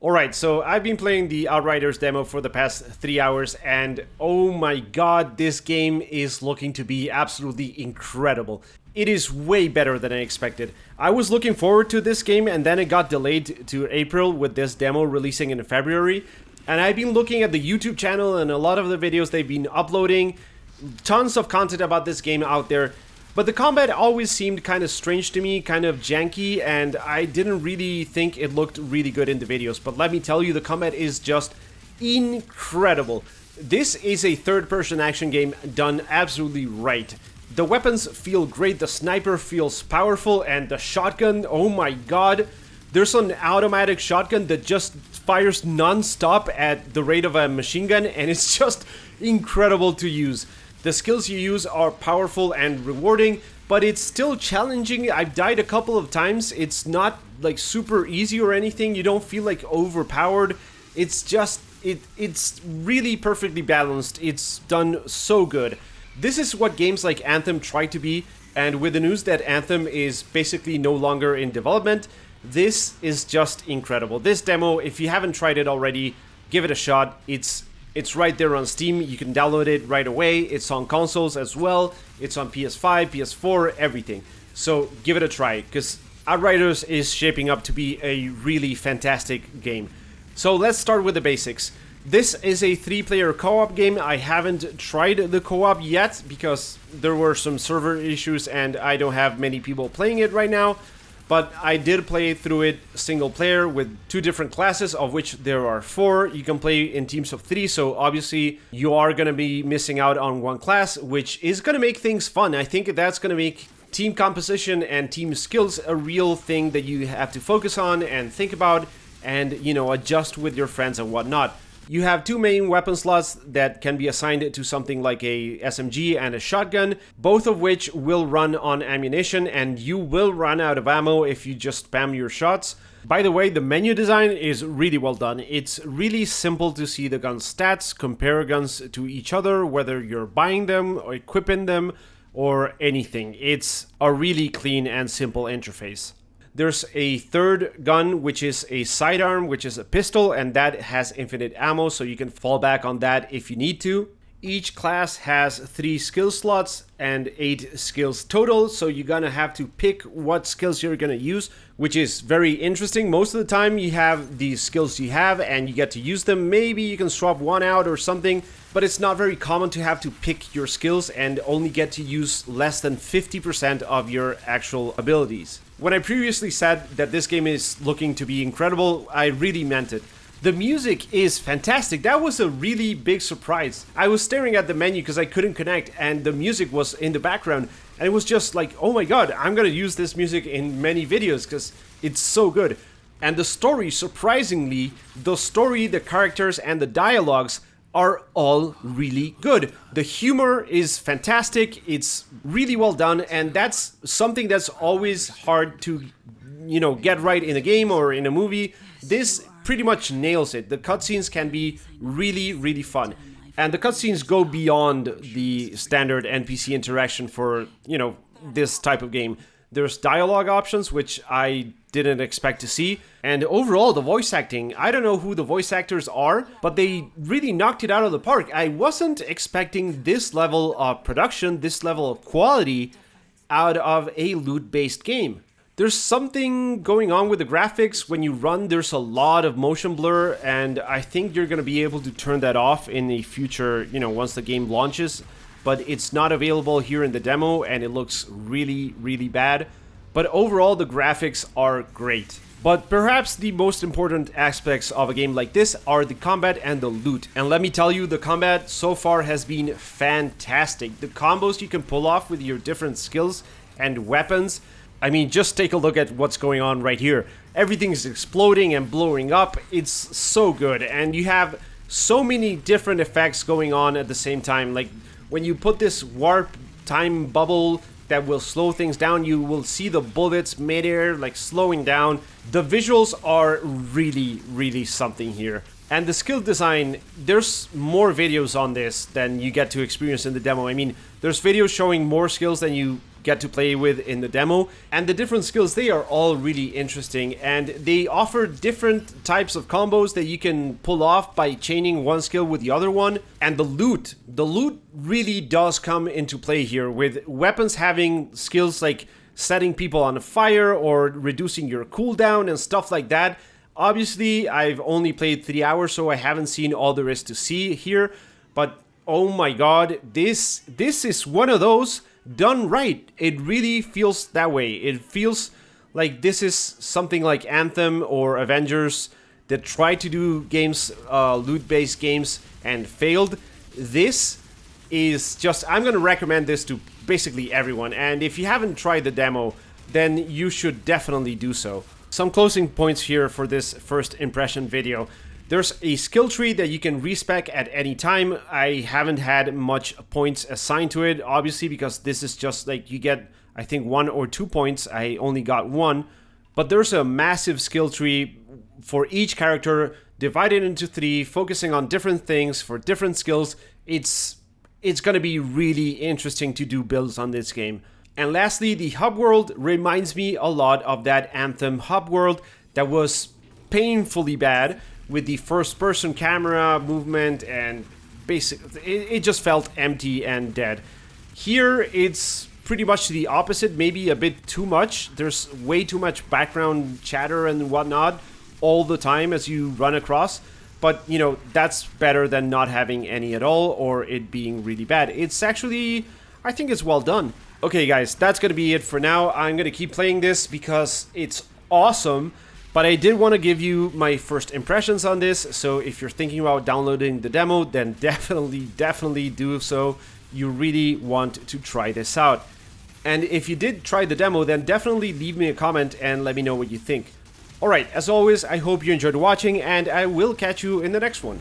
Alright, so I've been playing the Outriders demo for the past 3 hours and oh my god, this game is looking to be absolutely incredible. It is way better than I expected. I was looking forward to this game and then it got delayed to April with this demo releasing in February. And I've been looking at the YouTube channel and a lot of the videos they've been uploading. Tons of content about this game out there. But the combat always seemed kind of strange to me, kind of janky, and I didn't really think it looked really good in the videos. But let me tell you, the combat is just incredible. This is a third-person action game done absolutely right. The weapons feel great, the sniper feels powerful, and the shotgun, oh my god. There's an automatic shotgun that just fires non-stop at the rate of a machine gun, and it's just incredible to use. The skills you use are powerful and rewarding, but it's still challenging. I've died a couple of times. It's not like super easy or anything. You don't feel like overpowered. It's just, it's really perfectly balanced. It's done so good. This is what games like Anthem try to be, and with the news that Anthem is basically no longer in development, this is just incredible. This demo, if you haven't tried it already, give it a shot. It's right there on Steam. You can download it right away. It's on consoles as well. It's on PS5, PS4, everything. So give it a try, because Outriders is shaping up to be a really fantastic game. So let's start with the basics. This is a 3-player co-op game. I haven't tried the co-op yet because there were some server issues and I don't have many people playing it right now. But I did play through it single player with 2 different classes, of which there are 4. You can play in teams of 3, so obviously you are going to be missing out on one class, which is going to make things fun. I think that's going to make team composition and team skills a real thing that you have to focus on and think about and, you know, adjust with your friends and whatnot. You have 2 main weapon slots that can be assigned to something like a SMG and a shotgun, both of which will run on ammunition, and you will run out of ammo if you just spam your shots. By the way, the menu design is really well done. It's really simple to see the gun stats, compare guns to each other, whether you're buying them or equipping them or anything. It's a really clean and simple interface. There's a third gun, which is a sidearm, which is a pistol, and that has infinite ammo, so you can fall back on that if you need to. Each class has 3 skill slots and 8 skills total, so you're gonna have to pick what skills you're gonna use, which is very interesting. Most of the time you have the skills you have and you get to use them. Maybe you can swap one out or something, but it's not very common to have to pick your skills and only get to use less than 50% of your actual abilities. When I previously said that this game is looking to be incredible, I really meant it. The music is fantastic. That was a really big surprise. I was staring at the menu because I couldn't connect and the music was in the background and it was just like, oh my god, I'm gonna use this music in many videos because it's so good. And the story, surprisingly, the characters and the dialogues are all really good. The humor is fantastic, it's really well done, and that's something that's always hard to, you know, get right in a game or in a movie. This pretty much nails it. The cutscenes can be really, really fun. And the cutscenes go beyond the standard NPC interaction for, you know, this type of game. There's dialogue options, which I didn't expect to see. And overall, the voice acting, I don't know who the voice actors are, but they really knocked it out of the park. I wasn't expecting this level of production, this level of quality out of a loot-based game. There's something going on with the graphics. When you run, there's a lot of motion blur, and I think you're going to be able to turn that off in the future, you know, once the game launches. But it's not available here in the demo, and it looks really, really bad. But overall, the graphics are great. But perhaps the most important aspects of a game like this are the combat and the loot. And let me tell you, the combat so far has been fantastic. The combos you can pull off with your different skills and weapons, I mean, just take a look at what's going on right here. Everything is exploding and blowing up. It's so good. And you have so many different effects going on at the same time. Like when you put this warp time bubble that will slow things down, you will see the bullets midair like slowing down. The visuals are really, really something here. And the skill design, there's more videos on this than you get to experience in the demo. I mean, there's videos showing more skills than you get to play with in the demo. And the different skills, they are all really interesting, and they offer different types of combos that you can pull off by chaining one skill with the other one. And the loot really does come into play here, with weapons having skills like setting people on fire or reducing your cooldown and stuff like that. Obviously, I've only played 3 hours, so I haven't seen all there is to see here, but oh my god, this is one of those done right. It really feels that way. It feels like this is something like Anthem or Avengers that tried to do games, loot-based games, and failed. This is just, I'm gonna recommend this to basically everyone, and if you haven't tried the demo, then you should definitely do so. Some closing points here for this first impression video. There's a skill tree that you can respec at any time. I haven't had much points assigned to it, obviously, because this is just like you get, I think, 1 or 2 points. I only got 1. But there's a massive skill tree for each character, divided into 3, focusing on different things for different skills. It's gonna be really interesting to do builds on this game. And lastly, the hub world reminds me a lot of that Anthem hub world that was painfully bad, with the first-person camera movement, and basically it just felt empty and dead. Here, it's pretty much the opposite, maybe a bit too much. There's way too much background chatter and whatnot all the time as you run across. But, you know, that's better than not having any at all, or it being really bad. It's actually, I think it's well done. Okay guys, that's gonna be it for now. I'm gonna keep playing this because it's awesome, but I did want to give you my first impressions on this, so if you're thinking about downloading the demo, then definitely do so. You really want to try this out. And if you did try the demo, then definitely leave me a comment and let me know what you think. Alright, as always, I hope you enjoyed watching, and I will catch you in the next one.